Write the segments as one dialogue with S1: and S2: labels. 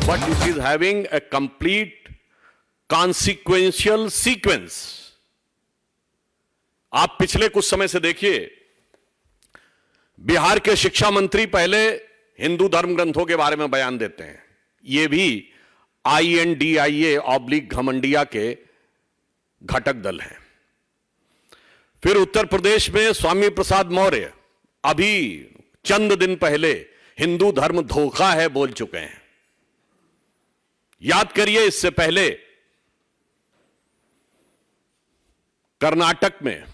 S1: but it is having a complete consequential sequence. आप पिछले कुछ समय से देखिए, बिहार के शिक्षा मंत्री पहले हिंदू धर्म ग्रंथों के बारे में बयान देते हैं, ये भी INDIA/ घमंडिया के घटक दल हैं। फिर उत्तर प्रदेश में स्वामी प्रसाद मौर्य अभी चंद दिन पहले हिंदू धर्म धोखा है बोल चुके हैं। याद करिए, इससे पहले कर्नाटक में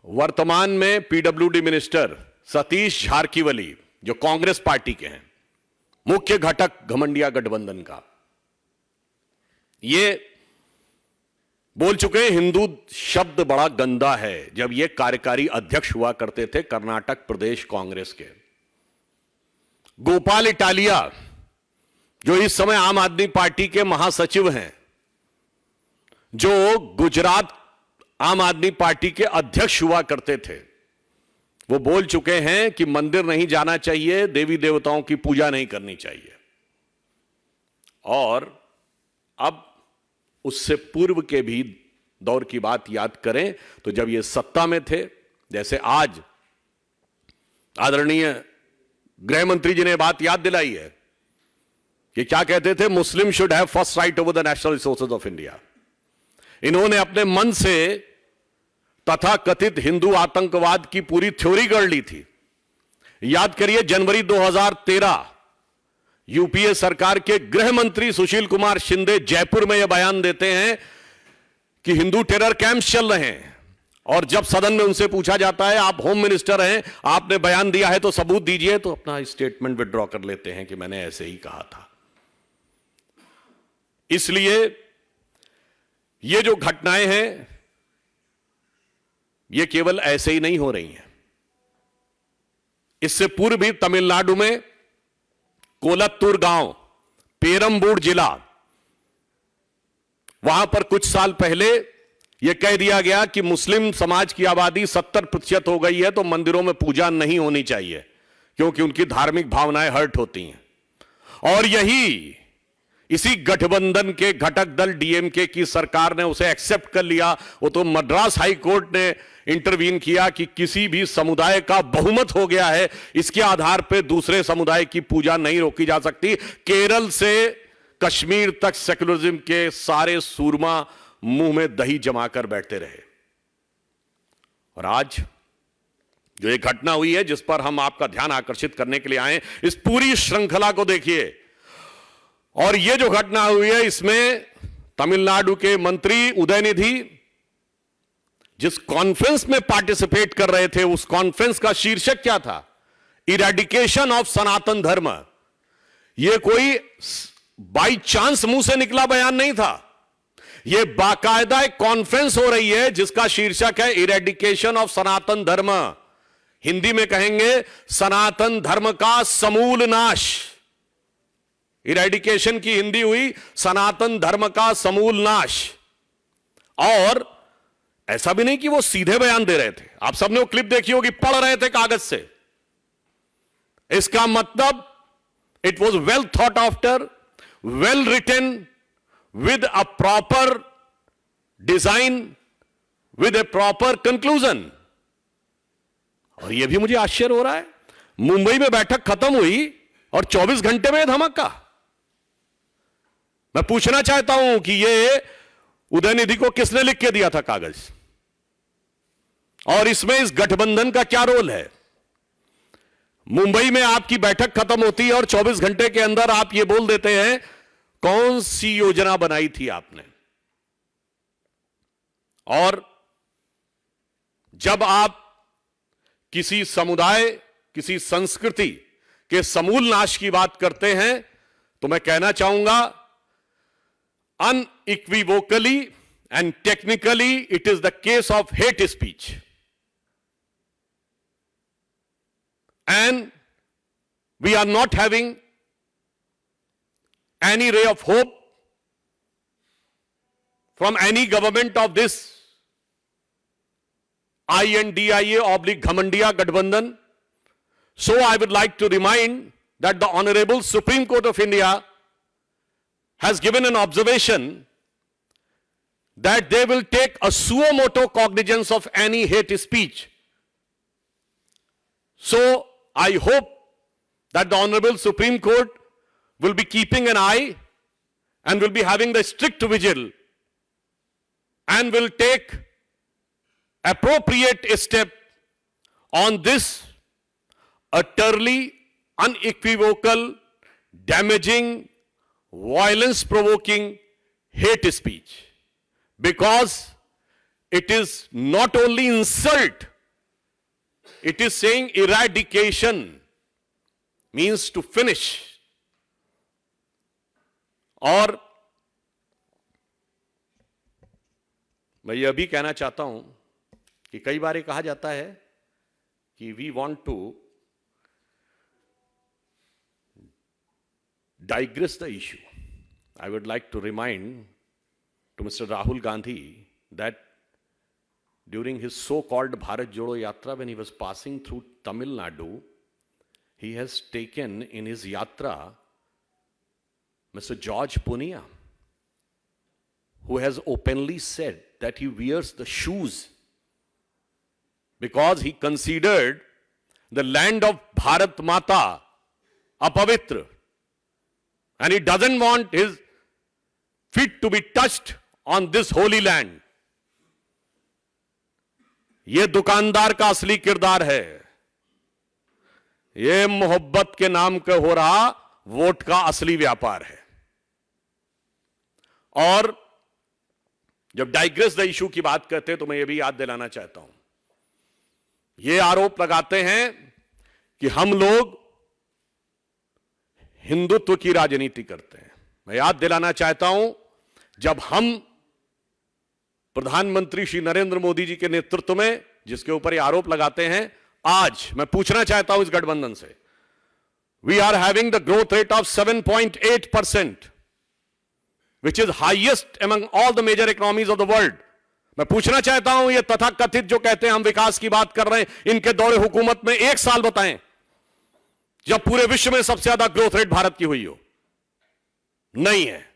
S1: वर्तमान में PWD मिनिस्टर सतीश झारकीवली, जो कांग्रेस पार्टी के हैं, मुख्य घटक घमंडिया गठबंधन का, ये बोल चुके हैं हिंदू शब्द बड़ा गंदा है, जब ये कार्यकारी अध्यक्ष हुआ करते थे कर्नाटक प्रदेश कांग्रेस के। गोपाल इटालिया, जो इस समय आम आदमी पार्टी के महासचिव हैं, जो गुजरात आम आदमी पार्टी के अध्यक्ष हुआ करते थे, वो बोल चुके हैं कि मंदिर नहीं जाना चाहिए, देवी देवताओं की पूजा नहीं करनी चाहिए। और अब उससे पूर्व के भी दौर की बात याद करें तो जब ये सत्ता में थे, जैसे आज आदरणीय गृह मंत्री जी ने बात याद दिलाई है कि क्या कहते थे, मुस्लिम should have first right over the national resources of India. इन्होंने अपने मन से तथा कथित हिंदू आतंकवाद की पूरी थ्योरी गढ़ ली थी। याद करिए, जनवरी 2013 यूपीए सरकार के गृह मंत्री सुशील कुमार शिंदे जयपुर में यह बयान देते हैं कि हिंदू टेरर कैंप्स चल रहे हैं, और जब सदन में उनसे पूछा जाता है, आप होम मिनिस्टर हैं, आपने बयान दिया है तो सबूत दीजिए, तो अपना स्टेटमेंट विड्रॉ कर लेते हैं कि मैंने ऐसे ही कहा था। इसलिए ये जो घटनाएं हैं, ये केवल ऐसे ही नहीं हो रही हैं। इससे पूर्व भी तमिलनाडु में कोलत्तूर गांव, पेरंबूर जिला, वहां पर कुछ साल पहले यह कह दिया गया कि मुस्लिम समाज की आबादी 70% हो गई है, तो मंदिरों में पूजा नहीं होनी चाहिए क्योंकि उनकी धार्मिक भावनाएं हर्ट होती हैं। और यही इसी गठबंधन के घटक दल DMK की सरकार ने उसे एक्सेप्ट कर लिया। वो तो मद्रास हाई कोर्ट ने इंटरवीन किया कि किसी भी समुदाय का बहुमत हो गया है, इसके आधार पर दूसरे समुदाय की पूजा नहीं रोकी जा सकती। केरल से कश्मीर तक सेकुलरिज्म के सारे सूरमा मुंह में दही जमाकर बैठते रहे। और आज जो एक घटना हुई है जिस पर हम आपका ध्यान आकर्षित करने के लिए आए, इस पूरी श्रृंखला को देखिए। और यह जो घटना हुई है, इसमें तमिलनाडु के मंत्री उदयनिधि जिस कॉन्फ्रेंस में पार्टिसिपेट कर रहे थे, उस कॉन्फ्रेंस का शीर्षक क्या था? इरेडिकेशन ऑफ सनातन धर्म। यह कोई बाई चांस मुंह से निकला बयान नहीं था, यह बाकायदा एक कॉन्फ्रेंस हो रही है जिसका शीर्षक है इरेडिकेशन ऑफ सनातन धर्म। हिंदी में कहेंगे सनातन धर्म का समूल नाश। इरेडिकेशन की हिंदी हुई सनातन धर्म का समूल नाश। और ऐसा भी नहीं कि वो सीधे बयान दे रहे थे, आप सबने वो क्लिप देखी होगी, पढ़ रहे थे कागज से। इसका मतलब it was well thought after, well written, with a proper design, with a proper conclusion। और यह भी मुझे आश्चर्य हो रहा है, मुंबई में बैठक खत्म हुई और 24 घंटे में धमाका। मैं पूछना चाहता हूं कि यह उदयनिधि को किसने लिख के दिया था कागज, और इसमें इस गठबंधन का क्या रोल है? मुंबई में आपकी बैठक खत्म होती है और 24 घंटे के अंदर आप यह बोल देते हैं कौन सी योजना बनाई थी आपने। और जब आप किसी समुदाय, किसी संस्कृति के समूल नाश की बात करते हैं, तो मैं कहना चाहूंगा unequivocally and technically it is the case of hate speech, and we are not having any ray of hope from any government of this INDIA/Ghamandiya Gadbandhan. So I would like to remind that the Honorable Supreme Court of India has given an observation that they will take a suo motu cognizance of any hate speech. So I hope that the Honorable Supreme Court will be keeping an eye and will be having the strict vigil and will take appropriate step on this utterly unequivocal, damaging, violence-provoking hate speech, because it is not only insult, it is saying eradication, means to finish. और मैं यह भी कहना चाहता हूं कि कई बार कहा जाता है कि we want to digress the issue. I would like to remind to Mr. Rahul Gandhi that during his so-called Bharat Jodo Yatra, when he was passing through Tamil Nadu, he has taken in his yatra Mr. George Punia, who has openly said that he wears the shoes because he considered the land of Bharat Mata apavitra, and he doesn't want his feet to be touched on this holy land. ये दुकानदार का असली किरदार है। ये मोहब्बत के नाम का हो रहा वोट का असली व्यापार है। और जब डाइग्रेस द इशू की बात करते हैं तो मैं ये भी याद दिलाना चाहता हूं, ये आरोप लगाते हैं कि हम लोग हिंदुत्व की राजनीति करते हैं। मैं याद दिलाना चाहता हूं, जब हम प्रधानमंत्री श्री नरेंद्र मोदी जी के नेतृत्व में जिसके ऊपर ये आरोप लगाते हैं, आज मैं पूछना चाहता हूं इस गठबंधन से, we are having the growth rate of 7.8%, which is highest among all the major economies of the world. मैं पूछना चाहता हूं, ये तथाकथित जो कहते हैं हम विकास की बात कर रहे हैं, इनके दौरे हुकूमत में एक साल बताएं जब पूरे विश्व में सबसे ज्यादा ग्रोथ रेट भारत की हुई हो। नहीं है।